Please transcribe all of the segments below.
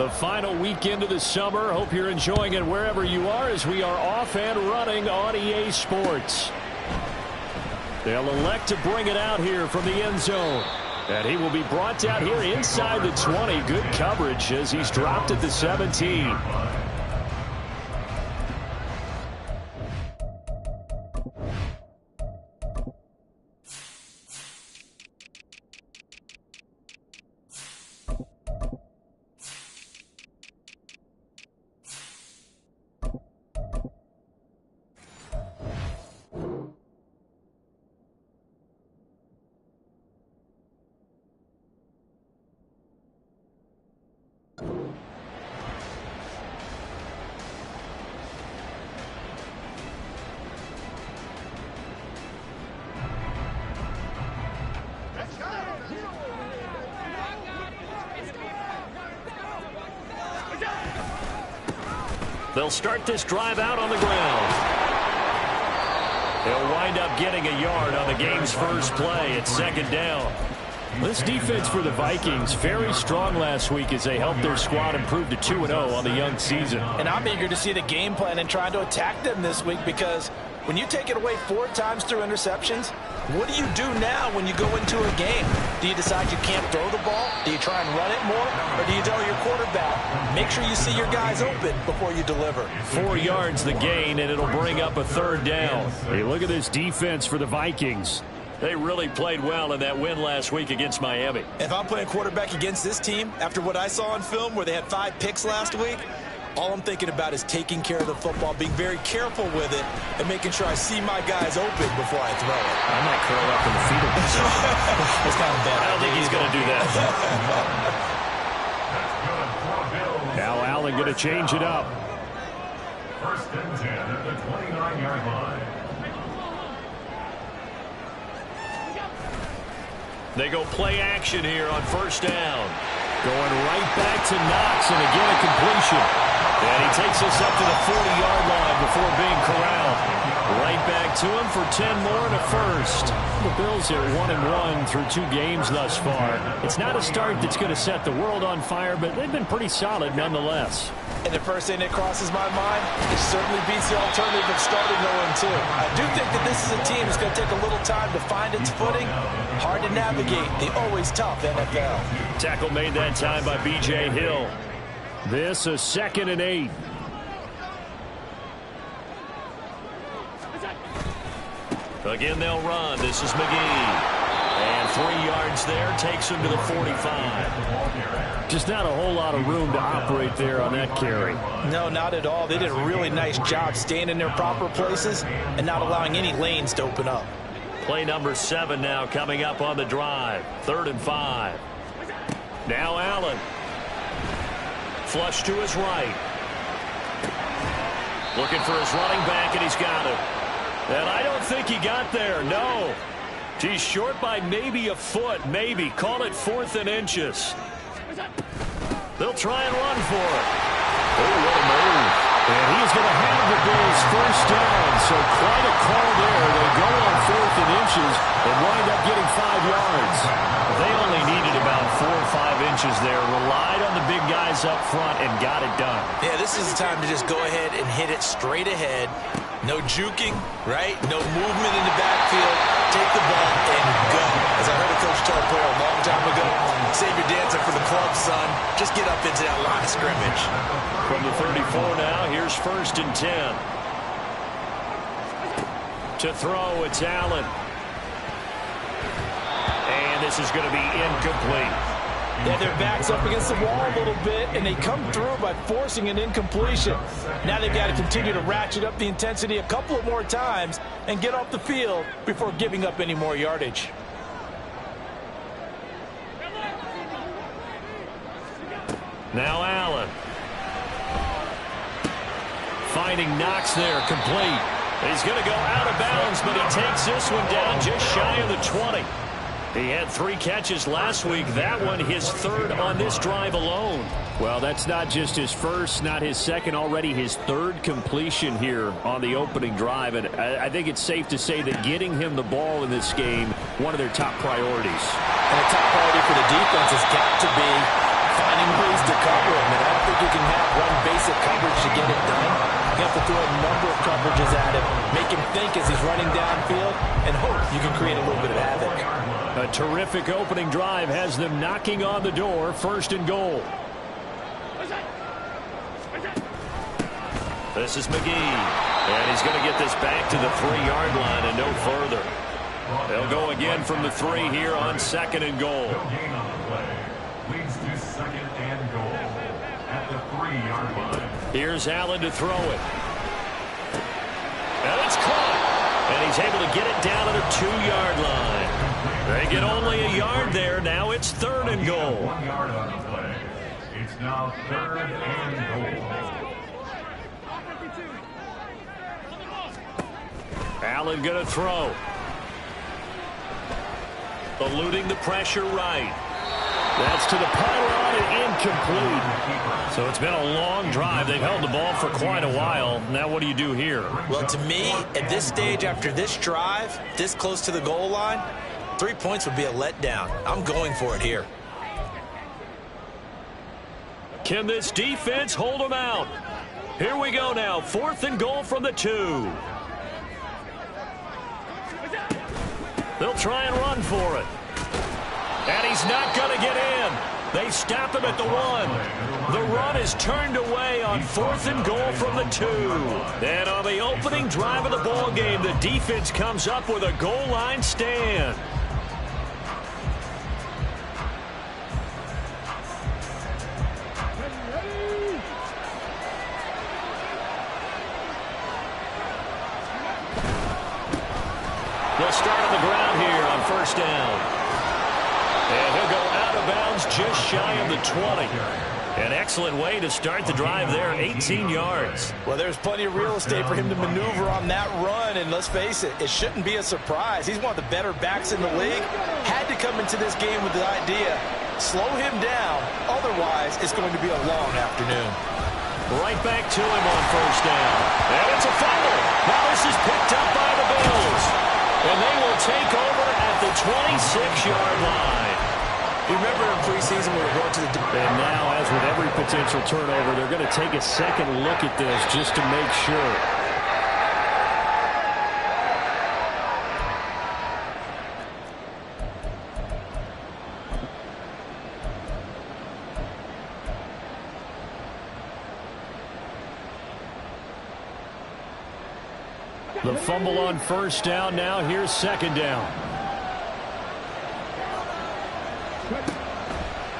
The final weekend of the summer. Hope you're enjoying it wherever you are as we are off and running on EA Sports. They'll elect to bring it out here from the end zone. And he will be brought down here inside the 20. Good coverage as he's dropped at the 17. They'll start this drive out on the ground. They'll wind up getting a yard on the game's first play at second down. This defense for the Vikings, very strong last week as they helped their squad improve to 2-0 on the young season. And I'm eager to see the game plan and trying to attack them this week, because when you take it away 4 times through interceptions, what do you do now when you go into a game? Do you decide you can't throw the ball? Do you try and run it more? Or do you tell your quarterback, make sure you see your guys open before you deliver? 4 yards the gain, and it'll bring up a third down. Hey, look at this defense for the Vikings. They really played well in that win last week against Miami. If I'm playing quarterback against this team, after what I saw on film where they had 5 picks last week, all I'm thinking about is taking care of the football, being very careful with it, and making sure I see my guys open before I throw it. I might curl up in the fetal position. It's not a bad I don't think he's going to do that. Now Allen going to change it up. First and 10 at the 29-yard line. They go play action here on first down. Going right back to Knox, and again a completion. And he takes us up to the 40-yard line before being corralled. Right back to him for 10 more and a first. The Bills are 1-1 through 2 games thus far. It's not a start that's going to set the world on fire, but they've been pretty solid nonetheless. And the first thing that crosses my mind, it certainly beats the alternative of starting 0-2. I do think that this is a team that's going to take a little time to find its footing. Hard to navigate the always tough NFL. Tackle made that time by B.J. Hill. This a 2nd and 8. Again, they'll run. This is McGee. And 3 yards there takes him to the 45. Just not a whole lot of room to operate there on that carry. No, not at all. They did a really nice job staying in their proper places and not allowing any lanes to open up. Play number 7 now coming up on the drive. 3rd and 5. Now Allen. Flush to his right. Looking for his running back, and he's got it. And I don't think he got there, no. He's short by maybe a foot, maybe. Call it 4th and inches. They'll try and run for it. Oh, what a move. And he's going to have the Bills first down, so quite a call there. They go on 4th and inches and wind up getting 5 yards. They only needed about 4 or 5 inches there, relied on the big guys up front, and got it done. Yeah, this is the time to just go ahead and hit it straight ahead. No juking, right? No movement in the backfield. Take the ball and go. As I heard a coach tell a player a long time ago, save your dancing for the club, son. Just get up into that line of scrimmage. From the 34 now, here's 1st and 10. To throw, it's Allen. And this is going to be incomplete. Yeah, their back's up against the wall a little bit, and they come through by forcing an incompletion. Now they've got to continue to ratchet up the intensity a couple of more times and get off the field before giving up any more yardage. Now Allen. Finding Knox there, complete. He's going to go out of bounds, but he takes this one down just shy of the 20. He had 3 catches last week. That one his 3rd on this drive alone. Well, that's not just his first, not his second, already his 3rd completion here on the opening drive. And I think it's safe to say that getting him the ball in this game, one of their top priorities. And a top priority for the defense has got to be finding ways to cover him. And leverages at him, make him think as he's running downfield, and hope you can create a little bit of havoc. A terrific opening drive has them knocking on the door, 1st and goal. This is McGee, and he's going to get this back to the 3-yard line and no further. They'll go again from the 3 here on 2nd and goal. No gain on the play. Leads to 2nd and goal at the 3-yard line. Here's Allen to throw it. And it's caught. And he's able to get it down to the 2-yard line. They get only a yard there. Now it's 3rd and goal. 1 yard on the play. It's now 3rd and goal. Allen going to throw. Eluding the pressure right. That's to the pylon and incomplete. So it's been a long drive. They've held the ball for quite a while. Now what do you do here? Well, to me, at this stage after this drive, this close to the goal line, 3 points would be a letdown. I'm going for it here. Can this defense hold them out? Here we go now. 4th and goal from the 2. They'll try and run for it. And he's not going to get in. They stop him at the 1. The run is turned away on 4th and goal from the 2. And on the opening drive of the ball game, the defense comes up with a goal line stand. They'll start on the ground here on 1st down. And he'll go out of bounds just shy of the 20. An excellent way to start the drive there, 18 yards. Well, there's plenty of real estate for him to maneuver on that run, and let's face it, it shouldn't be a surprise. He's one of the better backs in the league. Had to come into this game with the idea, slow him down, otherwise it's going to be a long afternoon. Right back to him on 1st down. And it's a fumble. Now this is picked up by the Bills. And they will take over at the 26-yard line. You remember in preseason we were going to the... And now, as with every potential turnover, they're going to take a second look at this just to make sure. The fumble on 1st down. Now here's 2nd down.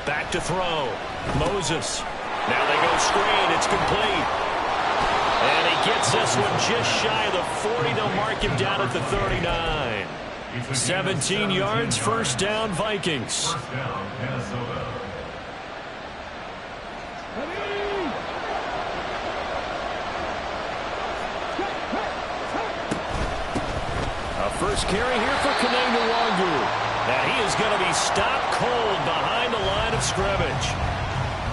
Back to throw. Moses. Now they go screen. It's complete. And he gets this one just shy of the 40. They'll mark him down at the 39. 17 yards, 1st down, Vikings. 1st down, Minnesota. First carry here for Kananga Wangu. And he is going to be stopped cold behind the line of scrimmage.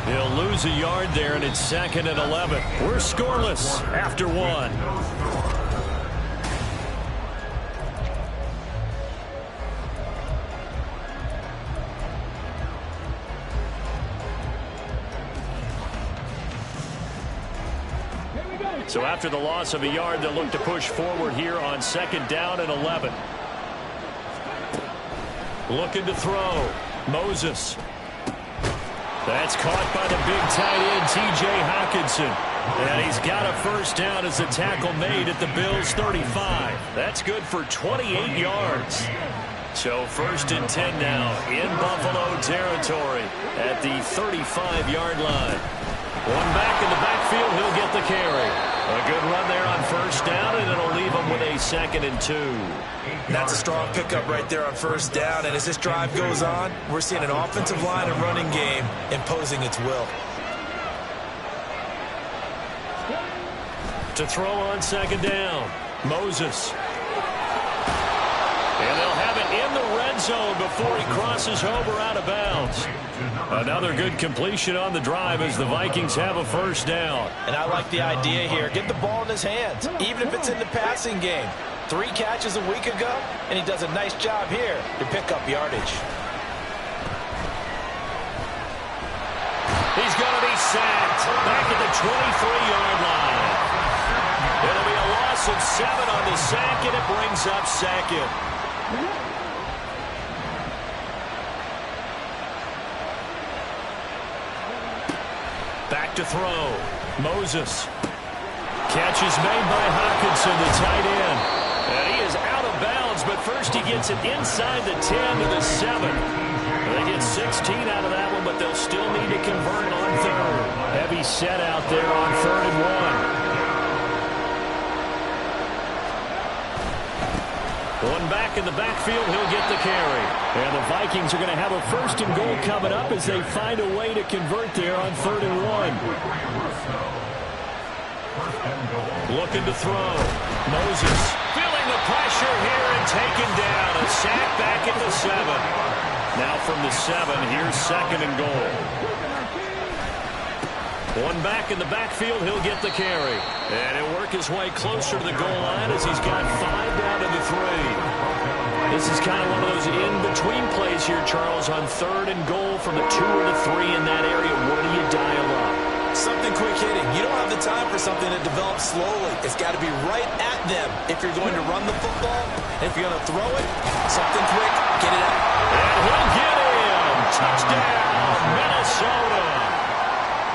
He'll lose a yard there, and it's 2nd and 11. We're scoreless after 1. So after the loss of a yard, they'll look to push forward here on 2nd down and 11. Looking to throw. Moses. That's caught by the big tight end, T.J. Hockenson. And he's got a 1st down as the tackle made at the Bills' 35. That's good for 28 yards. So 1st and 10 now in Buffalo territory at the 35-yard line. One back in the backfield, he'll get the carry. A good run there on 1st down, and it'll leave him with a 2nd and 2. That's a strong pickup right there on 1st down, and as this drive goes on, we're seeing an offensive line and running game imposing its will. To throw on 2nd down, Moses. And they'll have it in the red zone before he crosses over out of bounds. Another good completion on the drive as the Vikings have a 1st down. And I like the idea here. Get the ball in his hands, even if it's in the passing game. 3 catches a week ago, and he does a nice job here to pick up yardage. He's going to be sacked back at the 23-yard line. It'll be a loss Gets him 7 on the sack, and it brings up second. Back to throw. Moses. Catch is made by Hawkinson, the tight end. And he is out of bounds, but first he gets it inside the 10 to the 7. They get 16 out of that one, but they'll still need to convert on third. Heavy set out there on 3rd and 1. One back in the backfield, he'll get the carry. And the Vikings are going to have a 1st and goal coming up as they find a way to convert there on 3rd and 1. Looking to throw. Moses feeling the pressure here and taken down. A sack back at the 7. Now from the 7, here's 2nd and goal. One back in the backfield, he'll get the carry. And he'll work his way closer to the goal line as he's got 5 down to the 3. This is kind of one of those in-between plays here, Charles, on 3rd and goal from the 2 or the 3 in that area. What do you dial up? Something quick hitting. You don't have the time for something that develops slowly. It's got to be right at them if you're going to run the football. And if you're going to throw it, something quick, get it out. And he'll get him. Touchdown, Minnesota.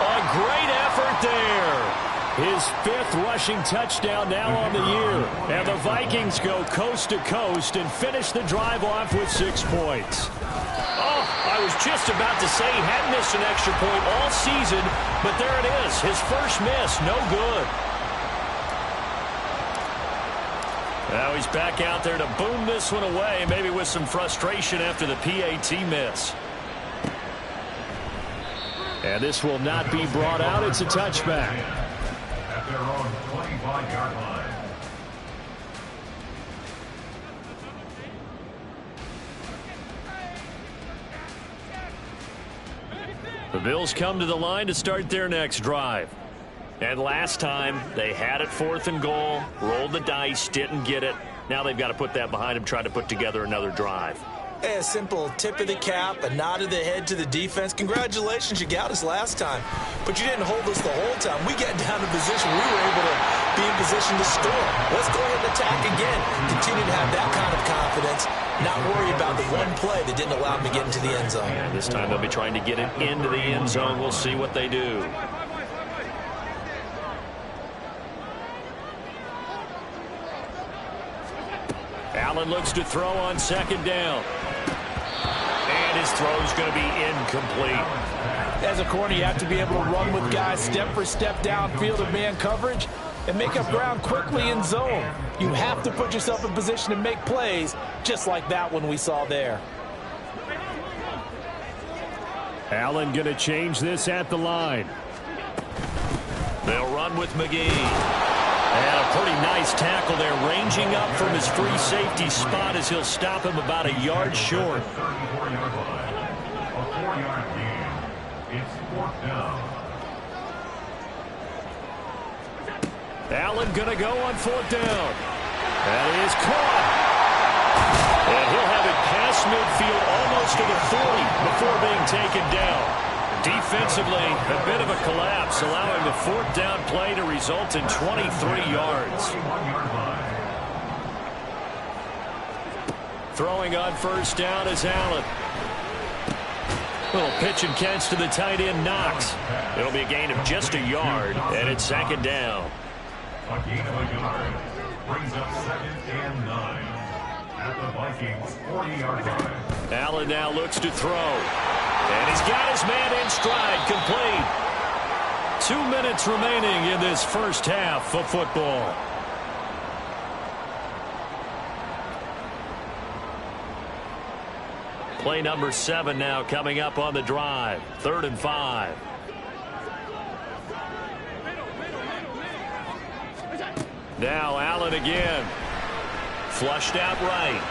A great effort there. His 5th rushing touchdown now on the year. And the Vikings go coast to coast and finish the drive off with 6 points. Oh, I was just about to say he hadn't missed an extra point all season, but there it is. His first miss, no good. Now he's back out there to boom this one away, maybe with some frustration after the PAT miss. And this will not be brought out. It's a touchback. At their own 25-yard line. The Bills come to the line to start their next drive. And last time, they had it 4th and goal, rolled the dice, didn't get it. Now they've got to put that behind them, try to put together another drive. A simple tip of the cap, a nod of the head to the defense. Congratulations, you got us last time. But you didn't hold us the whole time. We got down to position. We were able to be in position to score. Let's go ahead and attack again. Continue to have that kind of confidence. Not worry about the one play that didn't allow them to get into the end zone. And this time they'll be trying to get it into the end zone. We'll see what they do. Allen looks to throw on 2nd down. And his throw's going to be incomplete. As a corner, you have to be able to run with guys step for step downfield of man coverage and make up ground quickly in zone. You have to put yourself in position to make plays just like that one we saw there. Allen going to change this at the line. They'll run with McGee. And a pretty nice tackle there, ranging up from his free safety spot as he'll stop him about a yard short. 34-yard line. A 4-yard gain. It's 4th down. Allen going to go on 4th down. That is caught. And he'll have it past midfield almost to the 40 before being taken down. Defensively, a bit of a collapse, allowing the 4th down play to result in 23 yards. Throwing on 1st down is Allen. Little pitch and catch to the tight end, Knox. It'll be a gain of just a yard, and it's 2nd down. A gain of a yard brings up 2nd and 9 at the Vikings 40-yard line. Allen now looks to throw. And he's got his man in stride, complete. 2 minutes remaining in this first half of football. Play number 7 now coming up on the drive. 3rd and 5. Now Allen again. Flushed out right.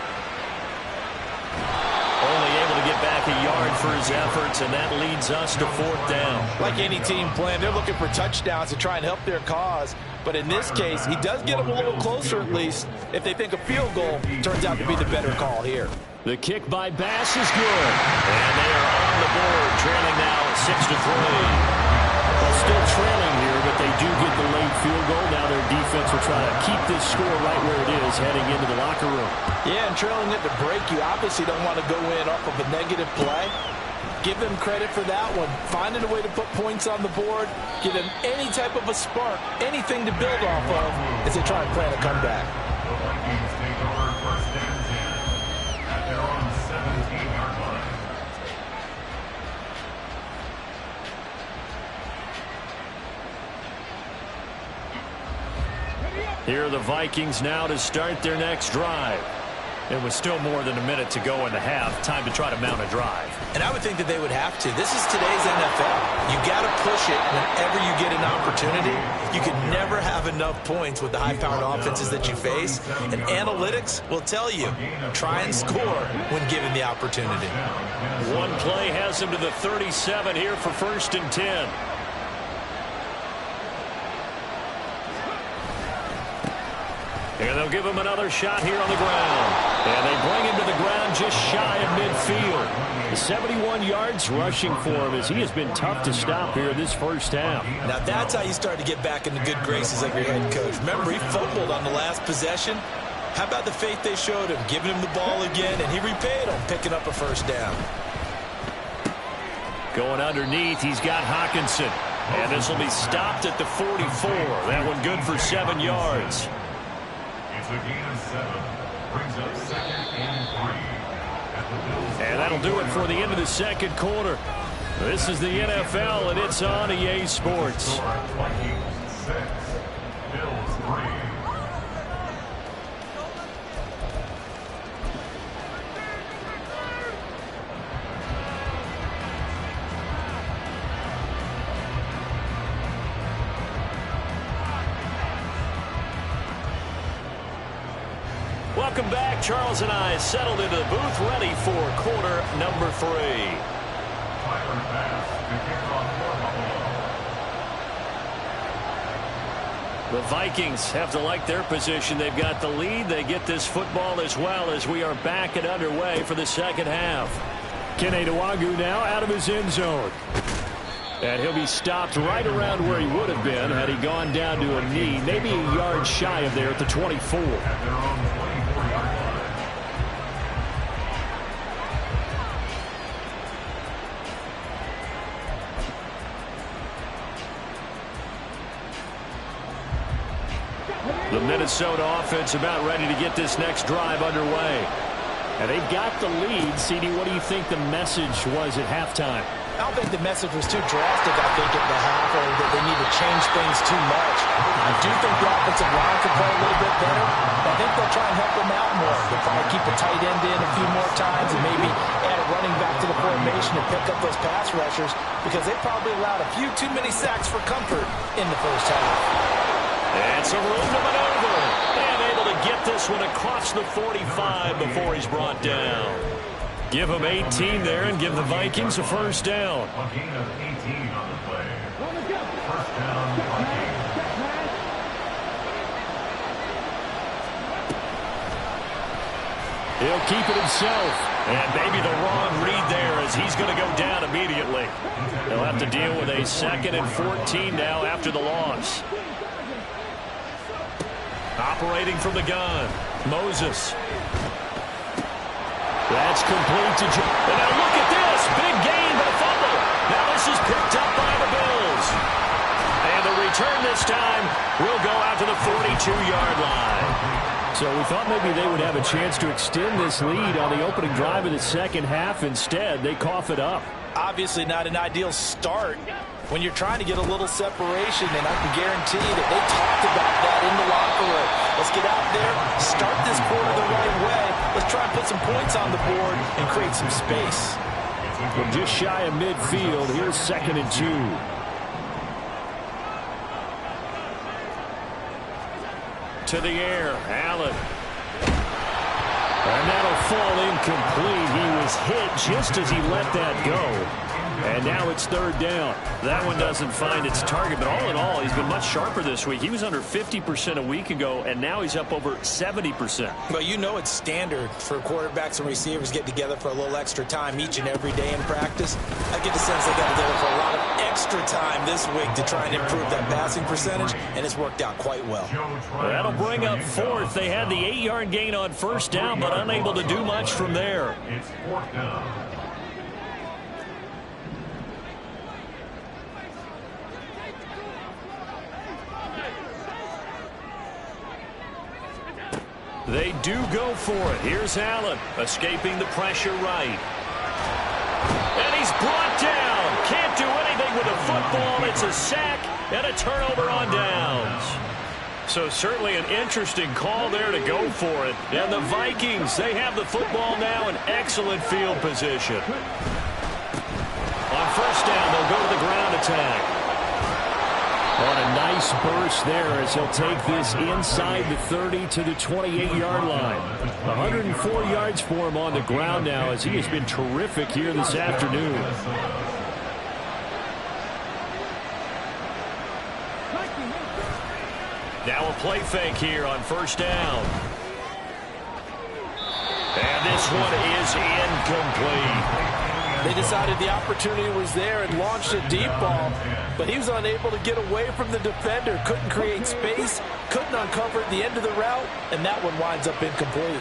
Only able to get back a yard for his efforts, and that leads us to 4th down. Like any team playing, they're looking for touchdowns to try and help their cause. But in this case, he does get them a little closer at least if they think a field goal turns out to be the better call here. The kick by Bass is good. And they are on the board, trailing now 6-3. Well, still trailing here, but they do get the late field goal, now their defense will try to keep this score right where it is heading into the locker room. Yeah, and trailing it to break, you obviously don't want to go in off of a negative play. Give them credit for that one. Finding a way to put points on the board, give them any type of a spark, anything to build off of as they try and plan a comeback. The Vikings take over first and 10 at their own 17-yard line. Here are the Vikings now to start their next drive. It was still more than a minute to go in the half. Time to try to mount a drive. And I would think that they would have to. This is today's NFL. You got to push it whenever you get an opportunity. You can never have enough points with the high-powered offenses that you face. And analytics will tell you, try and score when given the opportunity. One play has him to the 37 here for first and 10. And they'll give him another shot here on the ground. And they bring him to the ground just shy of midfield. The 71 yards rushing for him as he has been tough to stop here this first half. Now that's how you start to get back in the good graces of your head coach. Remember, he fumbled on the last possession. How about the faith they showed him, giving him the ball again, and he repaid him, picking up a first down. Going underneath, he's got Hawkinson. And this will be stopped at the 44. That one good for 7 yards. It's a gain of 7. Brings up second and 3 at the Bills. And that'll do it for the end of the second quarter. This is the NFL, and it's on EA Sports. Vikings 6, Bills 3. Welcome back. Charles and I settled into the booth, ready for quarter number 3. Tyler Bass to kick off for Buffalo. The Vikings have to like their position. They've got the lead. They get this football as well as we are back and underway for the second half. Kene Nwangwu now out of his end zone. And he'll be stopped right around where he would have been had he gone down to a knee, maybe a yard shy of there at the 24. At their own 24-yard line. The Minnesota offense about ready to get this next drive underway. And they've got the lead. CD, what do you think the message was at halftime? I don't think the message was too drastic, I think, at the half, or that they need to change things too much. I do think the offensive line could play a little bit better. I think they'll try and help them out more. They'll probably keep a tight end in a few more times and maybe add a running back to the formation to pick up those pass rushers because they probably allowed a few too many sacks for comfort in the first half. And some room to maneuver. And able to get this one across the 45 before he's brought down. Give him 18 there and give the Vikings a first down. A gain of 18 on the play. First down, Vikings. He'll keep it himself. And maybe the wrong read there as he's going to go down immediately. They'll have to deal with a 2nd and 14 now after the loss. Operating from the gun, Moses. That's complete to Joe. And now look at this. Big gain, but a fumble. Now this is picked up by the Bills. And the return this time will go out to the 42-yard line. So we thought maybe they would have a chance to extend this lead on the opening drive of the second half. Instead, they cough it up. Obviously not an ideal start when you're trying to get a little separation, and I can guarantee that they talked about that in the locker room. Let's get out there, start this quarter the right way. Let's try and put some points on the board and create some space. From just shy of midfield, here's 2nd and 2. To the air, Allen. And that'll fall incomplete. He was hit just as he let that go. And now it's third down. That one doesn't find its target, but all in all, he's been much sharper this week. He was under 50% a week ago, and now he's up over 70%. Well, you know it's standard for quarterbacks and receivers get together for a little extra time each and every day in practice. I get the sense they got together for a lot of extra time this week to try and improve that passing percentage, and it's worked out quite well. That'll bring up fourth. They had the 8-yard gain on first down, but unable to do much from there. It's fourth down. They do go for it. Here's Allen, escaping the pressure right. And he's brought down. Can't do anything with the football. It's a sack and a turnover on downs. So certainly an interesting call there to go for it. And the Vikings, they have the football now in excellent field position. On first down, they'll go to the ground attack. On a nice burst there as he'll take this inside the 30 to the 28-yard line. 104 yards for him on the ground now as he has been terrific here this afternoon. Now a play fake here on first down. And this one is incomplete. They decided the opportunity was there and launched a deep ball, but he was unable to get away from the defender, couldn't create space, couldn't uncover the end of the route, and that one winds up incomplete.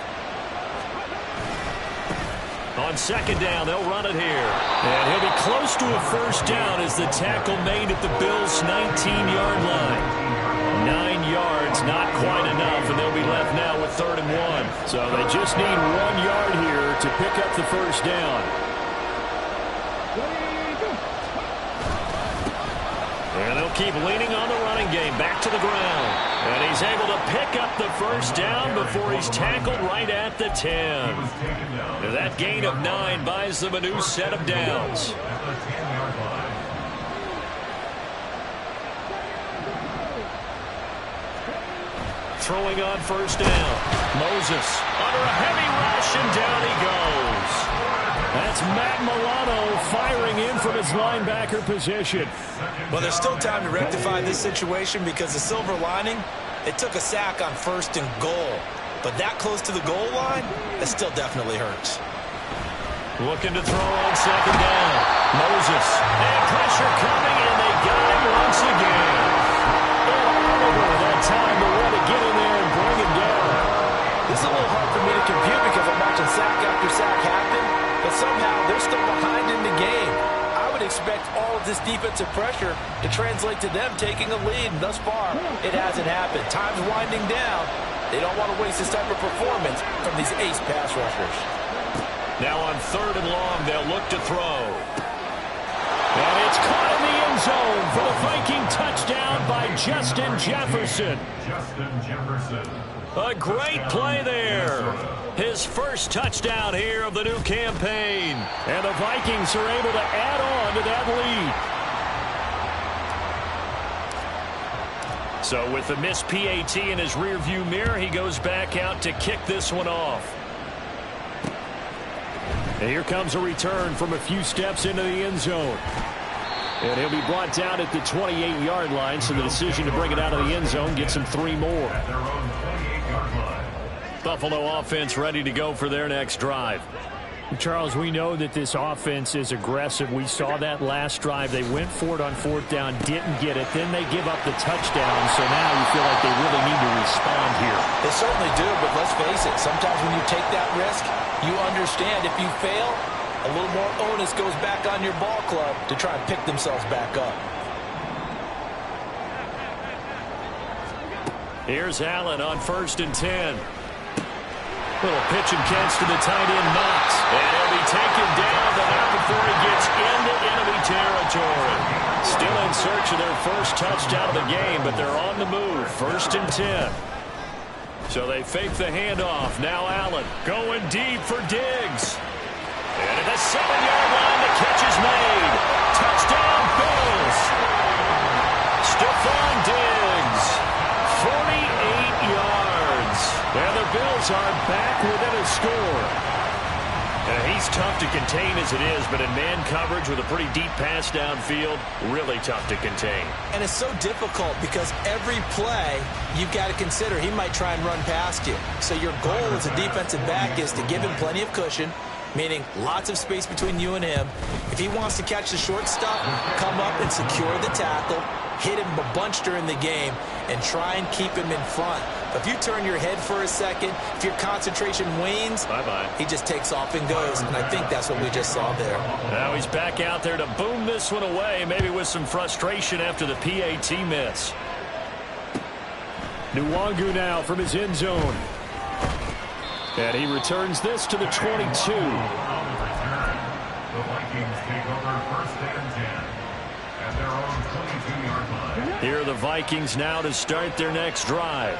On second down, they'll run it here. And he'll be close to a first down as the tackle made at the Bills' 19-yard line. 9 yards, not quite enough, and they'll be left now with 3rd and 1. So they just need 1 yard here to pick up the first down. And they'll keep leaning on the running game back to the ground. And he's able to pick up the first down before he's tackled right at the 10. And that gain of 9 buys them a new set of downs. Throwing on first down. Moses under a heavy rush, and down he goes. That's Matt Milano firing in from his linebacker position. Well, there's still time to rectify this situation because the silver lining, it took a sack on 1st and goal. But that close to the goal line, that still definitely hurts. Looking to throw on second down. Moses. And pressure coming, and they got him once again. Oliver that time to want to get in there and bring him down. This is a little hard for me to compute because I'm watching sack after sack happen, but somehow they're still behind in the game. I would expect all of this defensive pressure to translate to them taking a lead. Thus far, it hasn't happened. Time's winding down. They don't want to waste this type of performance from these ace pass rushers. Now on 3rd and long, they'll look to throw. And it's caught in the end zone for the Viking touchdown by Justin Jefferson. Justin Jefferson. A great play there. His first touchdown here of the new campaign. And the Vikings are able to add on to that lead. So with the missed PAT in his rearview mirror, he goes back out to kick this one off. And here comes a return from a few steps into the end zone. And he'll be brought down at the 28-yard line, so the decision to bring it out of the end zone gets him 3 more. At their own 28-yard line. Buffalo offense ready to go for their next drive. Charles, we know that this offense is aggressive. We saw that last drive. They went for it on 4th down, didn't get it. Then they give up the touchdown, so now you feel like they really need to respond here. They certainly do, but let's face it. Sometimes when you take that risk, you understand if you fail, a little more onus goes back on your ball club to try and pick themselves back up. Here's Allen on 1st and 10. Little pitch and catch to the tight end, Knox. And he'll be taken down, but not before he gets into enemy territory. Still in search of their first touchdown of the game, but they're on the move. 1st and 10. So they fake the handoff. Now Allen going deep for Diggs. And at the 7-yard line, the catch is made. Touchdown, Bills. Stephon Diggs, 48 yards. And the Bills are back within a score. He's tough to contain as it is, but in man coverage with a pretty deep pass downfield, really tough to contain. And it's so difficult because every play you've got to consider he might try and run past you. So your goal as a defensive back is to give him plenty of cushion, meaning lots of space between you and him. If he wants to catch the short stuff, come up and secure the tackle, hit him a bunch during the game, and try and keep him in front. But if you turn your head for a second, if your concentration wanes, he just takes off and goes. And I think that's what we just saw there. Now he's back out there to boom this one away, maybe with some frustration after the PAT miss. Nwangu now from his end zone. And he returns this to the 22. On the return, the Vikings take over 1st and 10 at their own 22-yard line. Here are the Vikings now to start their next drive.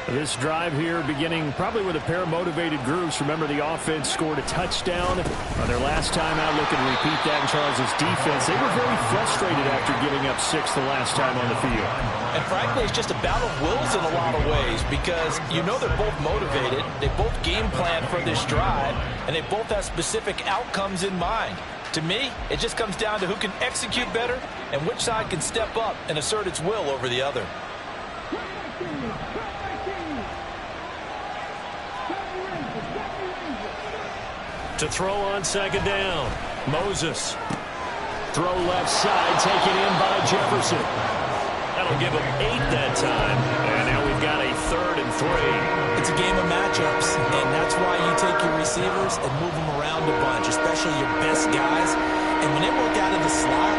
This drive here beginning probably with a pair of motivated groups. Remember, the offense scored a touchdown on their last time out. Looking to repeat that in Charles' defense. They were very frustrated after giving up 6 the last time on the field. And frankly, it's just a battle of wills in a lot of ways because you know they're both motivated. They both game plan for this drive, and they both have specific outcomes in mind. To me, it just comes down to who can execute better and which side can step up and assert its will over the other. To throw on 2nd down, Moses. Throw left side, taken in by Jefferson. That'll give him 8 that time. And now we've got a 3rd and 3. It's a game of matchups, and that's why you take your receivers and move them around a bunch, especially your best guys. And when they work out of the slot,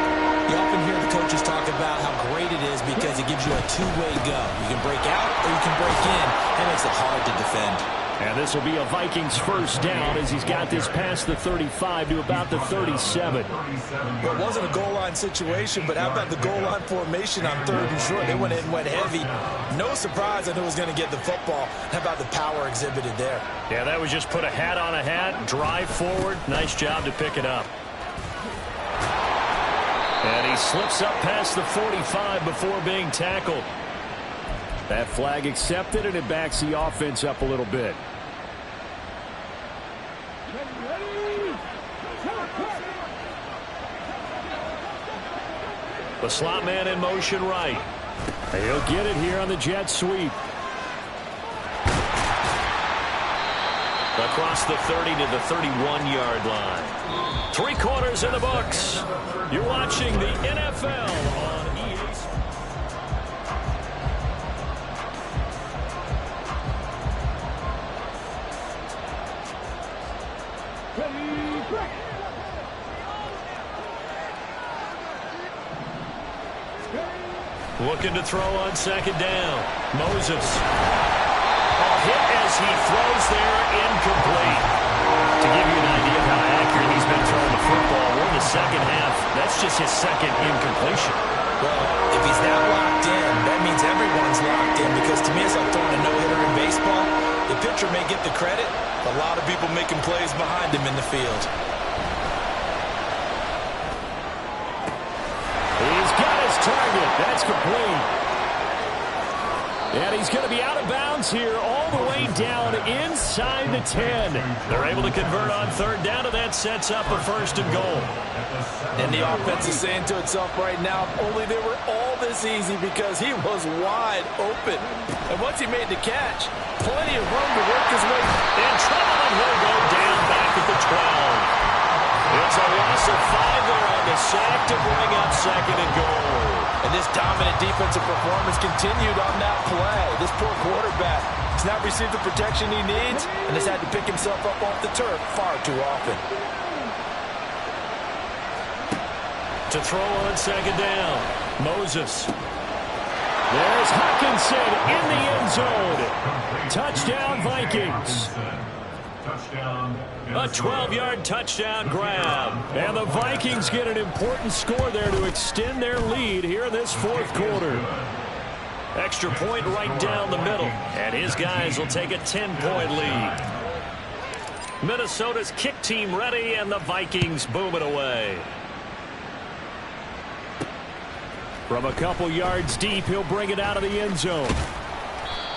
you often hear the coaches talk about how great it is because it gives you a two-way go. You can break out or you can break in. That makes it hard to defend. And this will be a Vikings 1st down as he's got this past the 35 to about the 37. Well, it wasn't a goal line situation, but how about the goal line formation on 3rd and short? They went in and went heavy. No surprise that it was going to get the football. How about the power exhibited there? Yeah, that was just put a hat on a hat, drive forward. Nice job to pick it up. And he slips up past the 45 before being tackled. That flag accepted, and it backs the offense up a little bit. The slot man in motion right. He'll get it here on the jet sweep. Across the 30 to the 31-yard line. 3 quarters in the books. You're watching the NFL on EA Sports. Looking to throw on 2nd down. Moses. A hit as he throws there, incomplete. To give you an idea of how accurate he's been throwing the football, we're in the 2nd half. That's just his 2nd incompletion. Well, if he's that locked in, that means everyone's locked in because to me it's like throwing a no-hitter in baseball. The pitcher may get the credit, but a lot of people making plays behind him in the field. He's got his target. That's complete. And he's going to be out of bounds here all the way down inside the 10. They're able to convert on 3rd down, and that sets up a 1st and goal. And the offense is saying to itself right now, if only they were all this easy because he was wide open. And once he made the catch, plenty of room to work his way. In trouble, and he'll go down back at the 12. It's a loss of 5 there on the sack to bring up 2nd and goal. And this dominant defensive performance continued on that play. This poor quarterback has not received the protection he needs and has had to pick himself up off the turf far too often. To throw on 2nd down, Moses. There's Hawkinson in the end zone. Touchdown, Vikings. A 12-yard touchdown grab. And the Vikings get an important score there to extend their lead here in this 4th quarter. Extra point right down the middle. And his guys will take a 10-point lead. Minnesota's kick team ready, and the Vikings boom it away. From a couple yards deep, he'll bring it out of the end zone.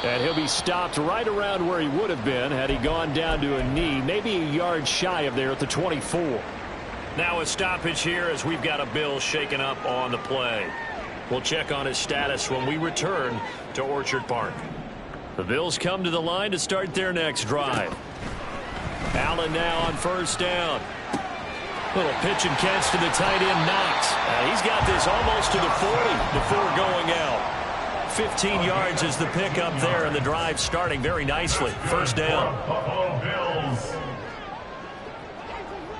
And he'll be stopped right around where he would have been had he gone down to a knee, maybe a yard shy of there at the 24. Now a stoppage here as we've got a Bill shaken up on the play. We'll check on his status when we return to Orchard Park. The Bills come to the line to start their next drive. Allen now on first down. Little pitch and catch to the tight end, Knox. He's got this almost to the 40 before going out. 15 yards is the pickup there, and the drive starting very nicely. First down. Buffalo Bills.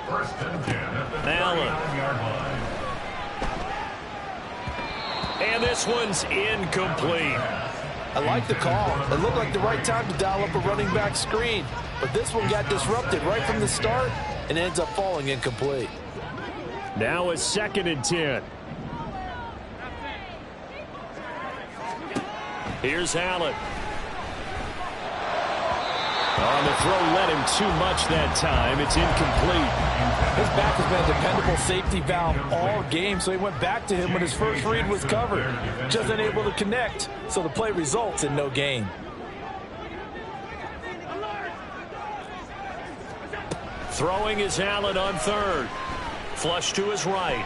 First and 10 at the 39-yard line. And this one's incomplete. I like the call. It looked like the right time to dial up a running back screen. But this one got disrupted right from the start and ends up falling incomplete. Now a 2nd and 10. Here's Allen. On the throw, led him too much that time. It's incomplete. His back has been a dependable safety valve all game, so he went back to him when his first read was covered. Just unable to connect, so the play results in no gain. Throwing is Allen on third. Flush to his right.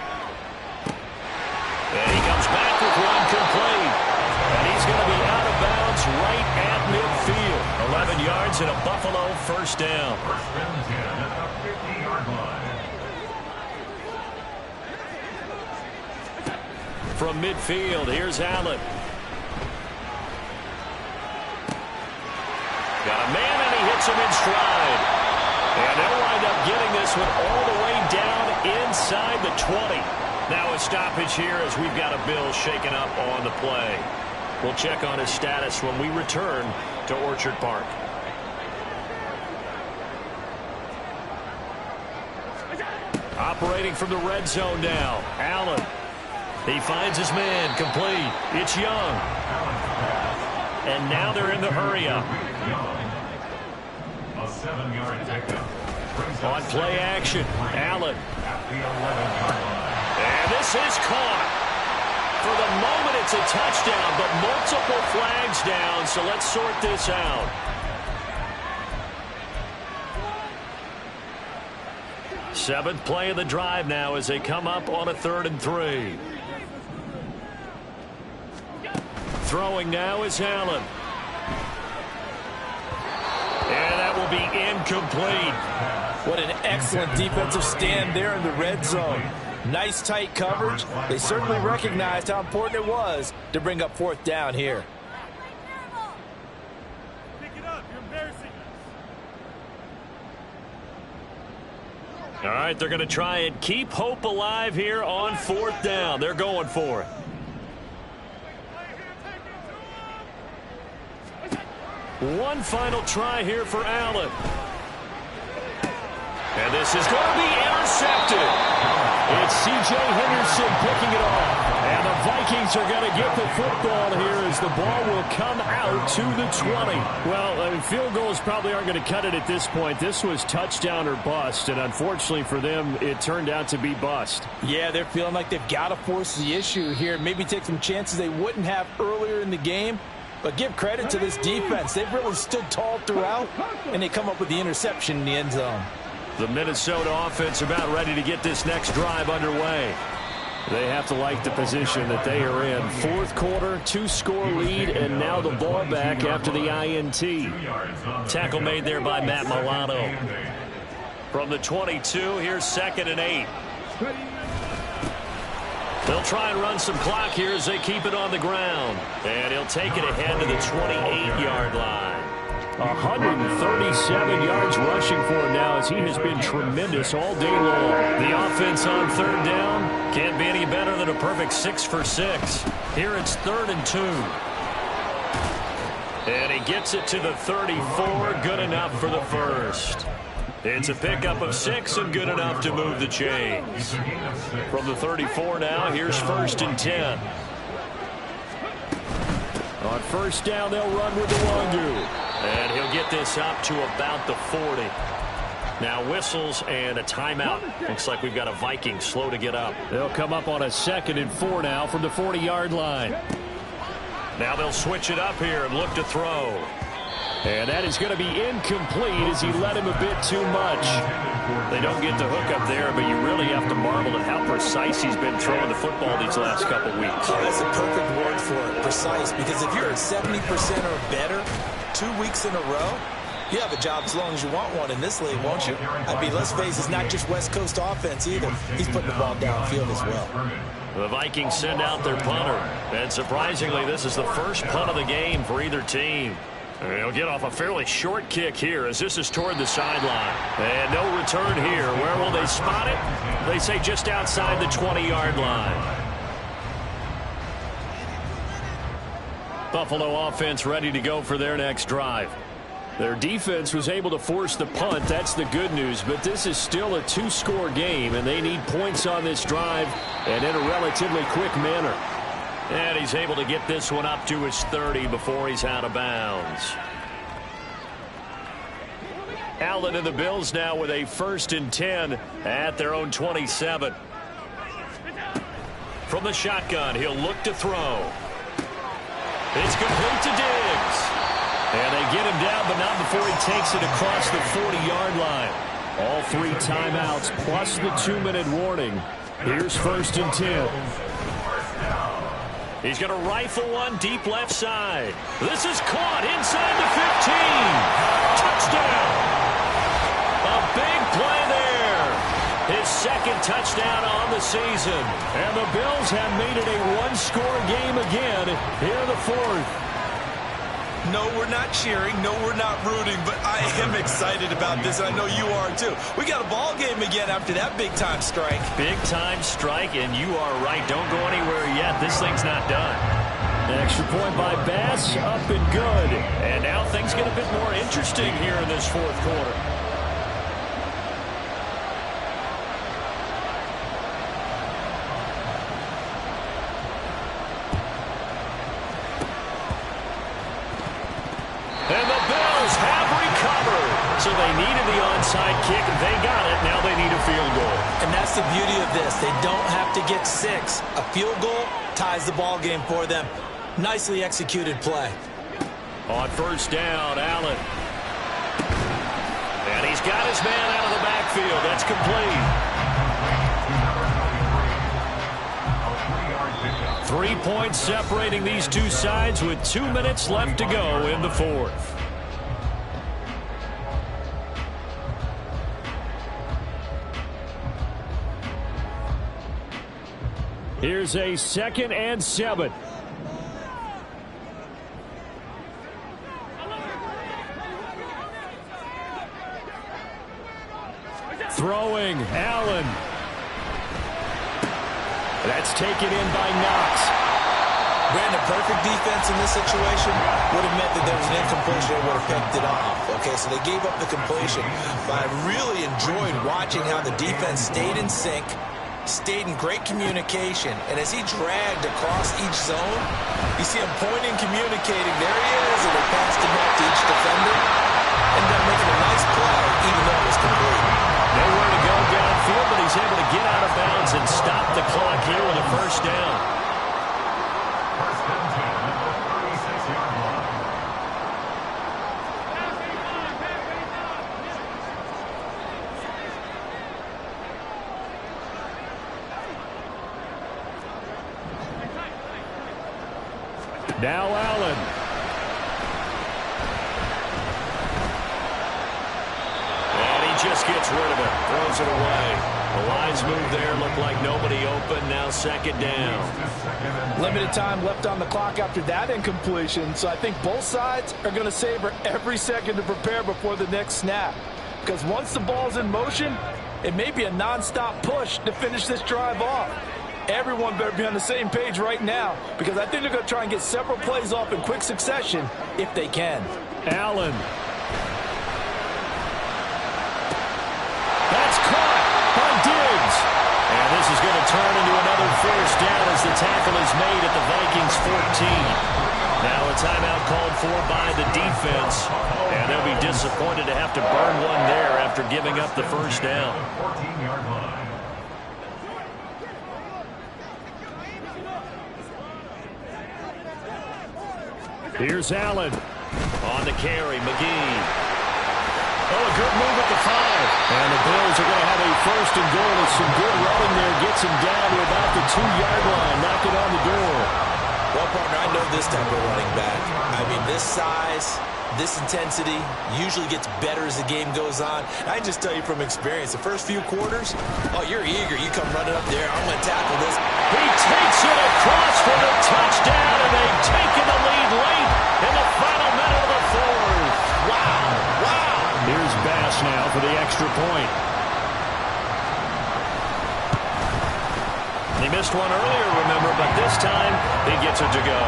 And he comes back with one complete. And he's going to be out of bounds right at midfield. 11 yards and a Buffalo first down. First and 10 at the 50-yard line. From midfield, here's Allen. Got a man, and he hits him in stride. And they'll wind up getting this one all the way down inside the 20. Now a stoppage here as we've got a Bill shaken up on the play. We'll check on his status when we return to Orchard Park. Operating from the red zone now. Allen. He finds his man. Complete. It's Young. And now they're in the hurry-up. A 7-yard pickup. On play action, Allen. At the 11-yard line. And this is caught. For the moment, it's a touchdown, but multiple flags down, so let's sort this out. Seventh play of the drive now as they come up on a 3rd and 3. Throwing now is Allen. And that will be incomplete. What an excellent defensive stand there in the red zone. Nice tight coverage. They certainly recognized how important it was to bring up 4th down here. Pick it up. You're embarrassing us. All right, they're going to try and keep hope alive here on 4th down. They're going for it. One final try here for Allen. And this is going to be intercepted. It's C.J. Henderson picking it off. And the Vikings are going to get the football here as the ball will come out to the 20. Well, I mean, field goals probably aren't going to cut it at this point. This was touchdown or bust, and unfortunately for them, it turned out to be bust. Yeah, they're feeling like they've got to force the issue here. Maybe take some chances they wouldn't have earlier in the game. But give credit to this defense. They've really stood tall throughout, and they come up with the interception in the end zone. The Minnesota offense about ready to get this next drive underway. They have to like the position that they are in. 4th quarter, 2-score lead, and now the ball back after the INT. Tackle made there by Matt Milano. From the 22, here's 2nd and 8. They'll try and run some clock here as they keep it on the ground. And he'll take it ahead to the 28-yard line. 137 yards rushing for him now as he has been tremendous all day long. The offense on 3rd down can't be any better than a perfect 6 for 6. Here it's 3rd and 2. And he gets it to the 34. Good enough for the first. It's a pickup of 6 and good enough to move the chains. From the 34 now, here's 1st and 10. On 1st down, they'll run with the Wangu. And he'll get this up to about the 40. Now whistles and a timeout. Looks like we've got a Viking slow to get up. They'll come up on a 2nd and 4 now from the 40-yard line. Now they'll switch it up here and look to throw. And that is going to be incomplete as he led him a bit too much. They don't get the hook up there, but you really have to marvel at how precise he's been throwing the football these last couple weeks. Oh, that's a perfect word for it, precise, because if you're at 70% or better 2 weeks in a row, you have a job as long as you want one in this league, won't you? I mean, let's face it, it's not just West Coast offense either. He's putting the ball downfield as well. The Vikings send out their punter. And surprisingly, this is the first punt of the game for either team. They'll get off a fairly short kick here as this is toward the sideline. And no return here. Where will they spot it? They say just outside the 20-yard line. Buffalo offense ready to go for their next drive. Their defense was able to force the punt. That's the good news. But this is still a two-score game, and they need points on this drive and in a relatively quick manner. And he's able to get this one up to his 30 before he's out of bounds. Allen and the Bills now with a 1st and 10 at their own 27. From the shotgun, he'll look to throw. It's complete to Diggs. And they get him down, but not before he takes it across the 40-yard line. All 3 timeouts plus the 2-minute warning. Here's 1st and 10. He's going to rifle one deep left side. This is caught inside the 15. Touchdown. A big play there. His 2nd touchdown on the season. And the Bills have made it a 1-score game again here in the 4th. No, we're not cheering. No, we're not rooting. But I am excited about this, and I know you are too. We got a ball game again after that big-time strike. Big-time strike, and you are right. Don't go anywhere yet. This thing's not done. An extra point by Bass, up and good. And now things get a bit more interesting here in this 4th quarter. And the Bills have recovered. So they needed the onside kick, and they got it. Now they need a field goal. And that's the beauty of this. They don't have to get 6. A field goal ties the ball game for them. Nicely executed play. On 1st down, Allen. And he's got his man out of the backfield. That's complete. 3 points separating these two sides with 2 minutes left to go in the 4th. Here's a 2nd and 7. Throwing, Allen. That's taken in by Knox. Brandon, perfect defense in this situation would have meant that there was an incompletion. They would have picked it off. Okay, so they gave up the completion. But I really enjoyed watching how the defense stayed in sync, stayed in great communication. And as he dragged across each zone, you see him pointing, communicating. There he is, and they passed him off to each defender. Ended up making a nice play, even though it was complete. Nowhere to go downfield, but he's able to get out of bounds and stop the clock here with a 1st down. 1st and 10 at the 36-yard line. Now Allen. Just gets rid of it, throws it away. The lines move there, look like nobody open. Now 2nd down. Limited time left on the clock after that incompletion, so I think both sides are going to savor every second to prepare before the next snap. Because once the ball's in motion, it may be a non-stop push to finish this drive off. Everyone better be on the same page right now, because I think they're going to try and get several plays off in quick succession if they can. Allen. That's caught by Diggs. And this is going to turn into another 1st down as the tackle is made at the Vikings 14. Now a timeout called for by the defense. And they'll be disappointed to have to burn one there after giving up the 1st down. 14-yard line. Here's Allen. On the carry, McGee. Oh, a good move at the 5. And the Bills are going to have a first and goal with some good running there. Gets him down to about the 2-yard line. Knock it on the door. Well, partner, I know this type of running back. I mean, this size, this intensity usually gets better as the game goes on. I can just tell you from experience, the first few quarters, oh, you're eager. You come running up there. I'm going to tackle this. He takes it across for the touchdown, and they've taken the lead late in the final minute of the 4th. Wow. Wow. Here's Bass now for the extra point. He missed one earlier, remember, but this time he gets it to go.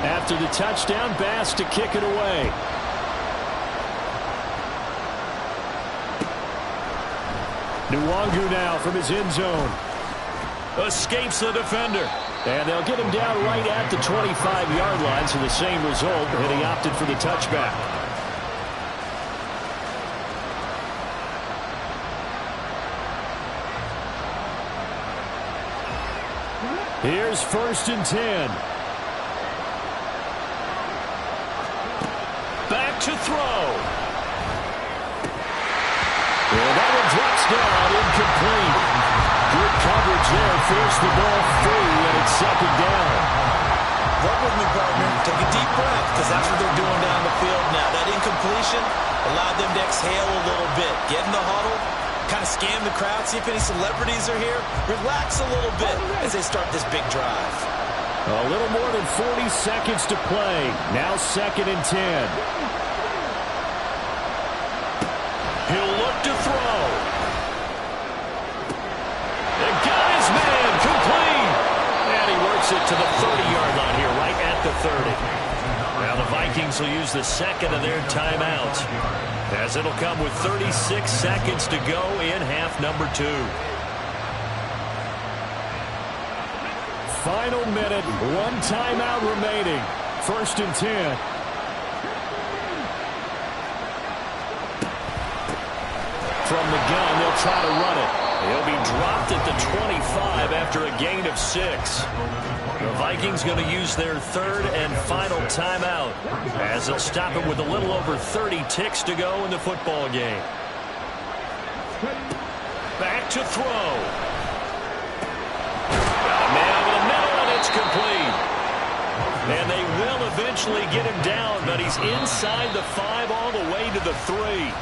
After the touchdown, Bass to kick it away. Nwangu now from his end zone. Escapes the defender. And they'll get him down right at the 25-yard line, so the same result, and he opted for the touchback. Here's 1st and 10. Back to throw. And that one drops down, incomplete. Good coverage there, forced the ball free, and it's 2nd down. Work with me, partner. Take a deep breath, because that's what they're doing down the field now. That incompletion allowed them to exhale a little bit. Get in the huddle, kind of scan the crowd, see if any celebrities are here. Relax a little bit as they start this big drive. A little more than 40 seconds to play. Now 2nd and 10. He'll look to throw. They got his man, complete. And he works it to the 30-yard line here, right at the 30. Now the Vikings will use the 2nd of their timeouts, as it'll come with 36 seconds to go in half number 2. Final minute, 1 timeout remaining. 1st and 10. From the gun, they'll try to run it. He'll be dropped at the 25 after a gain of 6. The Vikings going to use their 3rd and final timeout, as they'll stop it with a little over 30 ticks to go in the football game. Back to throw. Got a man over the middle, and it's complete. And they will eventually get him down, but he's inside the 5 all the way to the 3.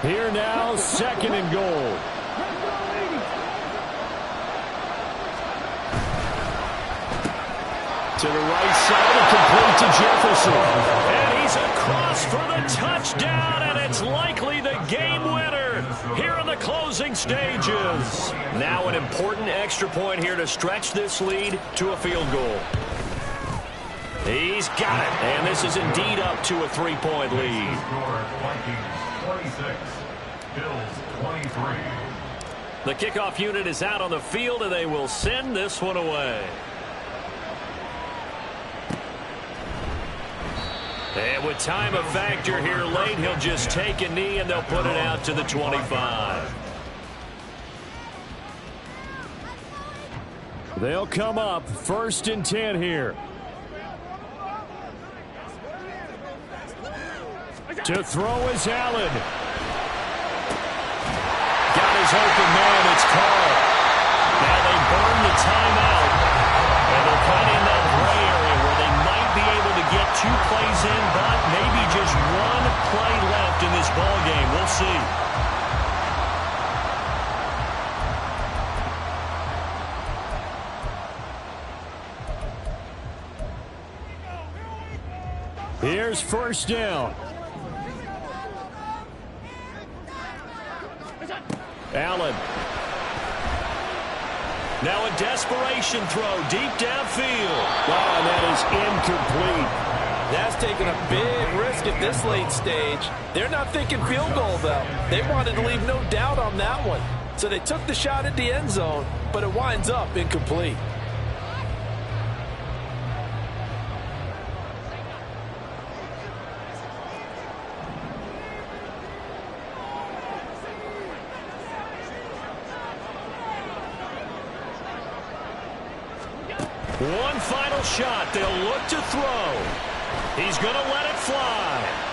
Here now, 2nd and goal. To the right side and complete to Jefferson. And he's across for the touchdown, and it's likely the game winner here in the closing stages. Now an important extra point here to stretch this lead to a field goal. He's got it, and this is indeed up to a 3-point lead. 26, Bills 23. The kickoff unit is out on the field, and they will send this one away. And with time a factor here late, he'll just take a knee, and they'll put it out to the 25. They'll come up 1st and 10 here. To throw is Allen. Got his open man. It's called. Now they burn the timeout. And they're kind of in that gray area where they might be able to get 2 plays in, but maybe just 1 play left in this ball game. We'll see. Here's 1st down. Allen. Now a desperation throw deep downfield. Wow, and that is incomplete. That's taking a big risk at this late stage. They're not thinking field goal, though. They wanted to leave no doubt on that one. So they took the shot at the end zone, but it winds up incomplete. One final shot. They'll look to throw. He's going to let it fly.